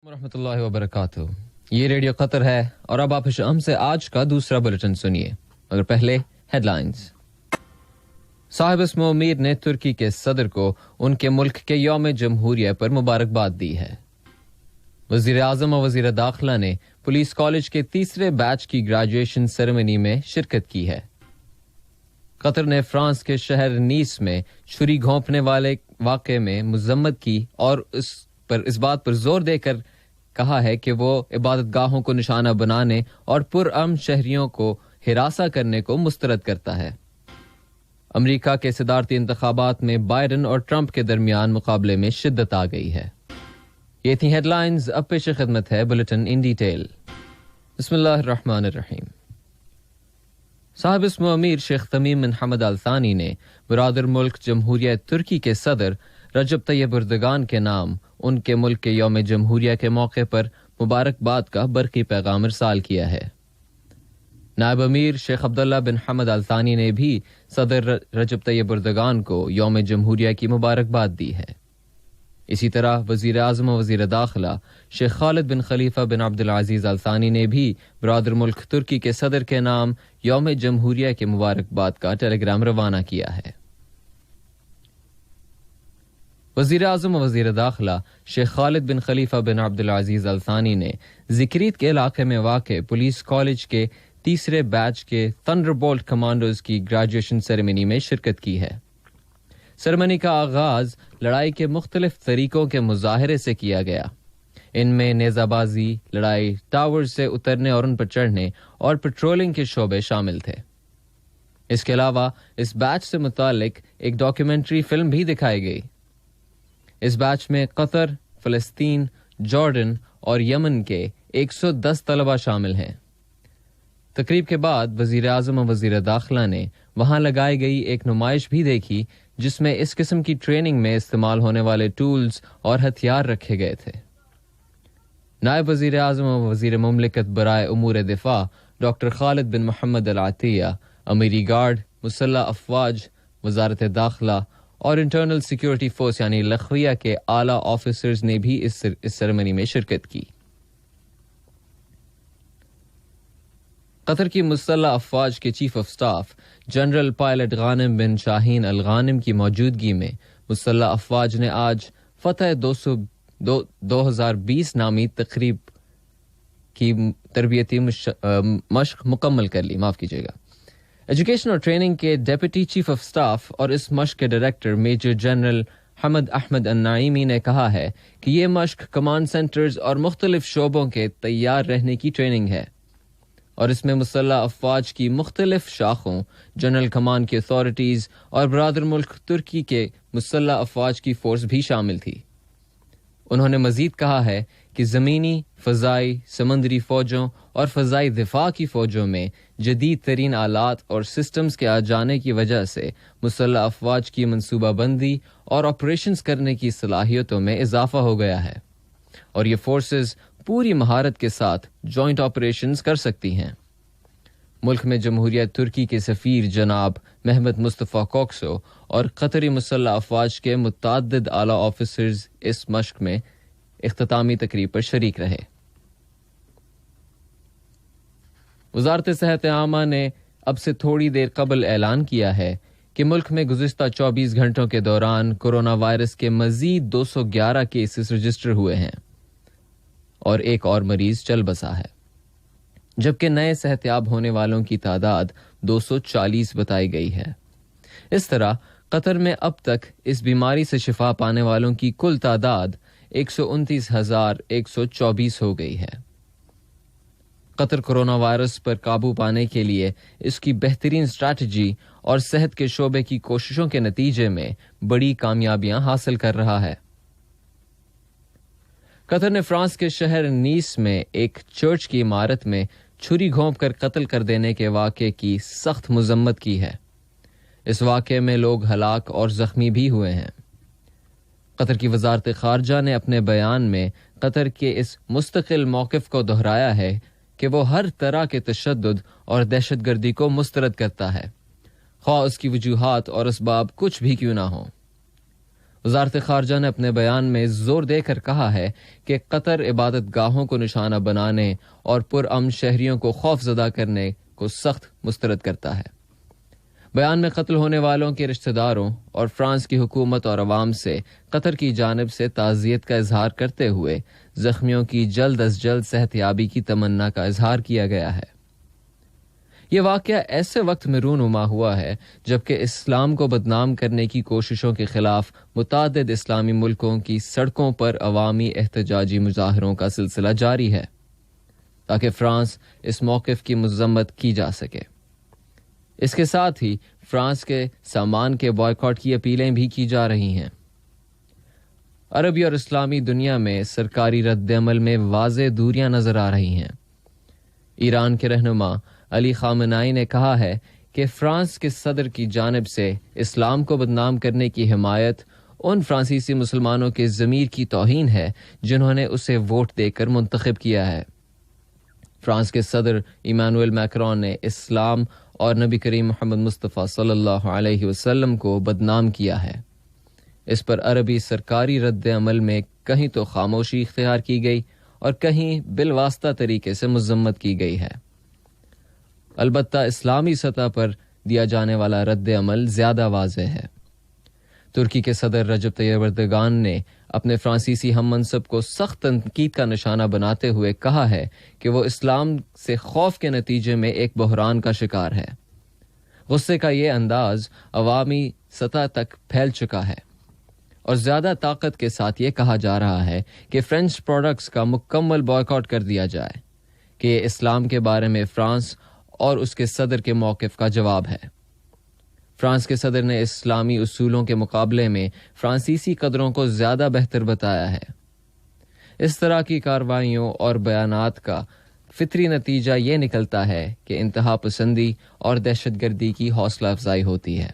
ورحمۃ اللہ وبرکاتہ. یہ ریڈیو قطر ہے اور اب آپ ہم سے آج کا دوسرا بلیٹن سنیے. مگر پہلے ہیڈ لائنز. صاحب اسمو امیر نے ترکی کے صدر کو ان کے ملک کے یوم جمہوریہ پر مبارکباد دی ہے. وزیر اعظم اور وزیر داخلہ نے پولیس کالج کے تیسرے بیچ کی گریجویشن سیریمنی میں شرکت کی ہے. قطر نے فرانس کے شہر نیس میں چھری گھونپنے والے واقعے میں مذمت کی اور اس بات پر زور دے کر کہا ہے کہ وہ عبادت گاہوں کو نشانہ بنانے اور پرامن شہریوں کو ہراساں کرنے کو مسترد کرتا ہے. امریکہ کے صدارتی انتخابات میں بائیڈن اور ٹرمپ کے درمیان مقابلے میں شدت آ گئی ہے. یہ تھی ہیڈ لائنز. اب پیش خدمت ہے بلیٹن ان ڈیٹیل. بسم اللہ الرحمن الرحیم. صاحب اسمو امیر شیخ تمیم بن حمد آل ثانی نے برادر ملک جمہوریہ ترکی کے صدر رجب طیب اردگان کے نام ان کے ملک کے یوم جمہوریہ کے موقع پر مبارکباد کا برقی پیغام ارسال کیا ہے. نائب امیر شیخ عبداللہ بن حمد آل ثانی نے بھی صدر رجب طیب اردگان کو یوم جمہوریہ کی مبارکباد دی ہے. اسی طرح وزیر اعظم و وزیر داخلہ شیخ خالد بن خلیفہ بن عبدالعزیز آل ثانی نے بھی برادر ملک ترکی کے صدر کے نام یوم جمہوریہ کی مبارکباد کا ٹیلی گرام روانہ کیا ہے. وزیر اعظم و وزیر داخلہ شیخ خالد بن خلیفہ بن عبدالعزیز آل ثانی نے ذکریت کے علاقے میں واقع پولیس کالج کے تیسرے بیچ کے تھنڈر بولٹ کمانڈوز کی گریجویشن سیریمنی میں شرکت کی ہے. سیریمنی کا آغاز لڑائی کے مختلف طریقوں کے مظاہرے سے کیا گیا. ان میں نیزہ بازی، لڑائی، ٹاور سے اترنے اور ان پر چڑھنے اور پیٹرولنگ کے شعبے شامل تھے. اس کے علاوہ اس بیچ سے متعلق ایک ڈاکیومنٹری فلم بھی دکھائی گئی. اس بیچ میں قطر، فلسطین، جارڈن اور یمن کے 110 طلبہ شامل ہیں. تقریب کے بعد وزیر اعظم و وزیر داخلہ نے وہاں لگائی گئی ایک نمائش بھی دیکھی جس میں اس قسم کی ٹریننگ میں استعمال ہونے والے ٹولز اور ہتھیار رکھے گئے تھے. نائب وزیر اعظم و وزیر مملکت برائے امور دفاع ڈاکٹر خالد بن محمد العطیہ، امیری گارڈ، مسلح افواج، وزارت داخلہ اور انٹرنل سیکیورٹی فورس یعنی لخویہ کے اعلیٰ آفیسرز نے بھی اس سیریمنی میں شرکت کی. قطر کی مسلح افواج کے chief of staff general pilot Ghanim bin Shaheen Al Ghanim کی موجودگی میں مسلح افواج نے آج فتح 2020 نامی تقریب کی تربیتی مشق مکمل کر لی. معاف کیجیے گا. ایجوکیشن اور ٹریننگ کے ڈیپٹی چیف آف سٹاف اور اس مشق کے ڈائریکٹر میجر جنرل حمد احمد النعیمی نے کہا ہے کہ یہ مشق کمانڈ سینٹرز اور مختلف شعبوں کے تیار رہنے کی ٹریننگ ہے اور اس میں مسلح افواج کی مختلف شاخوں، جنرل کمانڈ کی اتھارٹیز اور برادر ملک ترکی کے مسلح افواج کی فورس بھی شامل تھی. انہوں نے مزید کہا ہے کہ زمینی، فضائی، سمندری فوجوں اور فضائی دفاع کی فوجوں میں جدید ترین آلات اور سسٹمز کے آ جانے کی وجہ سے مسلح افواج کی منصوبہ بندی اور آپریشنز کرنے کی صلاحیتوں میں اضافہ ہو گیا ہے اور یہ فورسز پوری مہارت کے ساتھ جوائنٹ آپریشنز کر سکتی ہیں. ملک میں جمہوریہ ترکی کے سفیر جناب محمد مصطفیٰ کوکسو اور قطری مسلح افواج کے متعدد اعلیٰ آفیسرز اس مشق میں اختتامی تقریب پر شریک رہے. وزارت صحت عامہ نے اب سے تھوڑی دیر قبل اعلان کیا ہے کہ ملک میں گزشتہ 24 گھنٹوں کے دوران کورونا وائرس کے مزید 211 کیسز رجسٹر ہوئے ہیں اور ایک اور مریض چل بسا ہے، جبکہ نئے صحت یاب ہونے والوں کی تعداد 240 بتائی گئی ہے. اس طرح قطر میں اب تک اس بیماری سے شفا پانے والوں کی کل تعداد 129,124 ہو گئی ہے. قطر کورونا وائرس پر قابو پانے کے لیے اس کی بہترین اسٹریٹجی اور صحت کے شعبے کی کوششوں کے نتیجے میں بڑی کامیابیاں حاصل کر رہا ہے. قطر نے فرانس کے شہر نیس میں ایک چرچ کی عمارت میں چھری گھونپ کر قتل کر دینے کے واقعے کی سخت مذمت کی ہے. اس واقعے میں لوگ ہلاک اور زخمی بھی ہوئے ہیں. قطر کی وزارت خارجہ نے اپنے بیان میں قطر کے اس مستقل موقف کو دہرایا ہے کہ وہ ہر طرح کے تشدد اور دہشت گردی کو مسترد کرتا ہے، خواہ اس کی وجوہات اور اسباب کچھ بھی کیوں نہ ہوں. وزارت خارجہ نے اپنے بیان میں زور دے کر کہا ہے کہ قطر عبادت گاہوں کو نشانہ بنانے اور پرامن شہریوں کو خوف زدہ کرنے کو سخت مسترد کرتا ہے۔ بیان میں قتل ہونے والوں کے رشتہ داروں اور فرانس کی حکومت اور عوام سے قطر کی جانب سے تعزیت کا اظہار کرتے ہوئے زخمیوں کی جلد از جلد صحت یابی کی تمنا کا اظہار کیا گیا ہے۔ یہ واقعہ ایسے وقت میں رونما ہوا ہے جبکہ اسلام کو بدنام کرنے کی کوششوں کے خلاف متعدد اسلامی ملکوں کی سڑکوں پر عوامی احتجاجی مظاہروں کا سلسلہ جاری ہے تاکہ فرانس اس موقف کی مذمت کی جا سکے۔ اس کے ساتھ ہی فرانس کے سامان کے بائیکاٹ کی اپیلیں بھی کی جا رہی ہیں۔ عربی اور اسلامی دنیا میں سرکاری رد عمل میں واضح دوریاں نظر آ رہی ہیں۔ ایران کے رہنما علی خامنائی نے کہا ہے کہ فرانس کے صدر کی جانب سے اسلام کو بدنام کرنے کی حمایت ان فرانسیسی مسلمانوں کے ضمیر کی توہین ہے جنہوں نے اسے ووٹ دے کر منتخب کیا ہے۔ فرانس کے صدر ایمانوئل میکرون نے اسلام اور نبی کریم محمد مصطفیٰ صلی اللہ علیہ وسلم کو بدنام کیا ہے۔ اس پر عربی سرکاری رد عمل میں کہیں تو خاموشی اختیار کی گئی اور کہیں بالواسطہ طریقے سے مذمت کی گئی ہے۔ البتہ اسلامی سطح پر دیا جانے والا رد عمل زیادہ واضح ہے۔ ترکی کے صدر رجب طیب اردگان نے اپنے فرانسیسی ہم منصب کو سخت تنقید کا نشانہ بناتے ہوئے کہا ہے کہ وہ اسلام سے خوف کے نتیجے میں ایک بحران کا شکار ہے۔ غصے کا یہ انداز عوامی سطح تک پھیل چکا ہے اور زیادہ طاقت کے ساتھ یہ کہا جا رہا ہے کہ فرینچ پروڈکٹس کا مکمل بائیکاٹ کر دیا جائے کہ یہ اسلام کے بارے میں فرانس اور اس کے صدر کے موقف کا جواب ہے۔ فرانس کے صدر نے اسلامی اصولوں کے مقابلے میں فرانسیسی قدروں کو زیادہ بہتر بتایا ہے۔ اس طرح کی کارروائیوں اور بیانات کا فطری نتیجہ یہ نکلتا ہے کہ انتہا پسندی اور دہشت گردی کی حوصلہ افزائی ہوتی ہے۔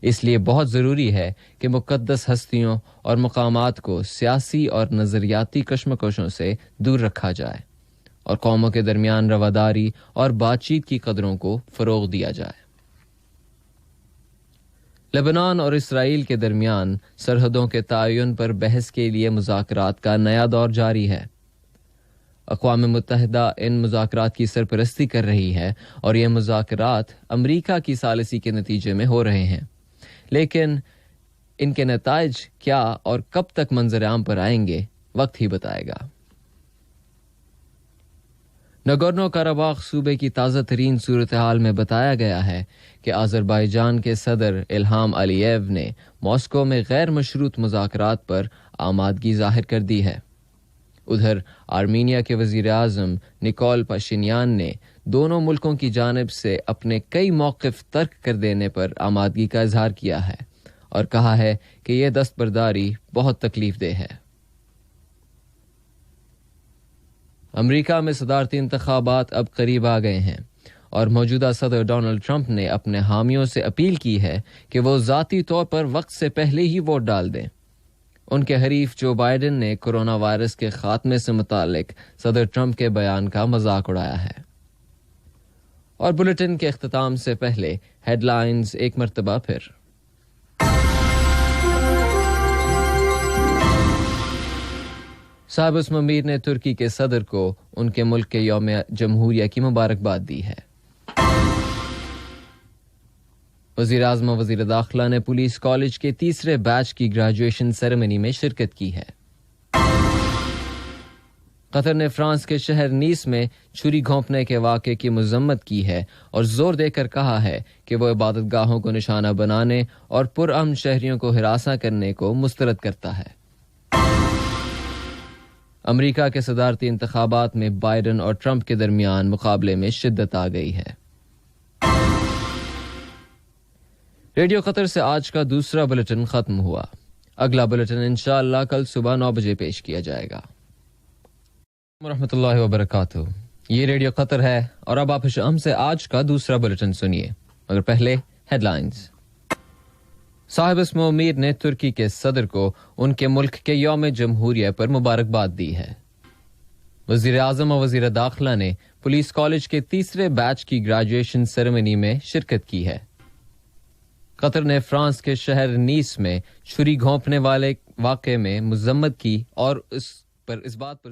اس لیے بہت ضروری ہے کہ مقدس ہستیوں اور مقامات کو سیاسی اور نظریاتی کشمکشوں سے دور رکھا جائے اور قوموں کے درمیان رواداری اور بات چیت کی قدروں کو فروغ دیا جائے۔ لبنان اور اسرائیل کے درمیان سرحدوں کے تعین پر بحث کے لیے مذاکرات کا نیا دور جاری ہے۔ اقوام متحدہ ان مذاکرات کی سرپرستی کر رہی ہے اور یہ مذاکرات امریکہ کی ثالثی کے نتیجے میں ہو رہے ہیں، لیکن ان کے نتائج کیا اور کب تک منظر عام پر آئیں گے وقت ہی بتائے گا۔ نگورنو کاراباخ صوبے کی تازہ ترین صورتحال میں بتایا گیا ہے کہ آذربائیجان کے صدر الہام علییو نے ماسکو میں غیر مشروط مذاکرات پر آمادگی ظاہر کر دی ہے۔ ادھر آرمینیا کے وزیر اعظم نیکول پاشینیان نے دونوں ملکوں کی جانب سے اپنے کئی موقف ترک کر دینے پر آمادگی کا اظہار کیا ہے اور کہا ہے کہ یہ دستبرداری بہت تکلیف دہ ہے۔ امریکہ میں صدارتی انتخابات اب قریب آ گئے ہیں اور موجودہ صدر ڈونلڈ ٹرمپ نے اپنے حامیوں سے اپیل کی ہے کہ وہ ذاتی طور پر وقت سے پہلے ہی ووٹ ڈال دیں۔ ان کے حریف جو بائیڈن نے کورونا وائرس کے خاتمے سے متعلق صدر ٹرمپ کے بیان کا مذاق اڑایا ہے۔ اور بلیٹن کے اختتام سے پہلے ہیڈ لائنز ایک مرتبہ پھر۔ صاحب اسم امیر نے ترکی کے صدر کو ان کے ملک کے یوم جمہوریہ کی مبارکباد دی ہے۔ وزیر اعظم و وزیر داخلہ نے پولیس کالج کے تیسرے بیچ کی گریجویشن سیریمنی میں شرکت کی ہے۔ قطر نے فرانس کے شہر نیس میں چھری گھونپنے کے واقعے کی مذمت کی ہے اور زور دے کر کہا ہے کہ وہ عبادت گاہوں کو نشانہ بنانے اور پرامن شہریوں کو ہراساں کرنے کو مسترد کرتا ہے۔ امریکہ کے صدارتی انتخابات میں بائیڈن اور ٹرمپ کے درمیان مقابلے میں شدت آ گئی ہے۔ ریڈیو قطر سے آج کا دوسرا بلیٹن ختم ہوا۔ اگلا بلیٹن انشاءاللہ کل صبح 9 بجے پیش کیا جائے گا۔ ورحمۃ اللہ وبرکاتہ۔ یہ ریڈیو قطر ہے اور اب آپ ہم سے آج کا دوسرا بلیٹن سنیے، مگر پہلے ہیڈ لائنز۔ صاحب اسم امیر نے ترکی کے صدر کو ان کے ملک کے یوم جمہوریہ پر مبارکباد دی ہے۔ وزیر اعظم و وزیر داخلہ نے پولیس کالج کے تیسرے بیچ کی گریجویشن سیریمنی میں شرکت کی ہے۔ قطر نے فرانس کے شہر نیس میں چھری گھونپنے والے واقعے میں مذمت کی اور اس بات پر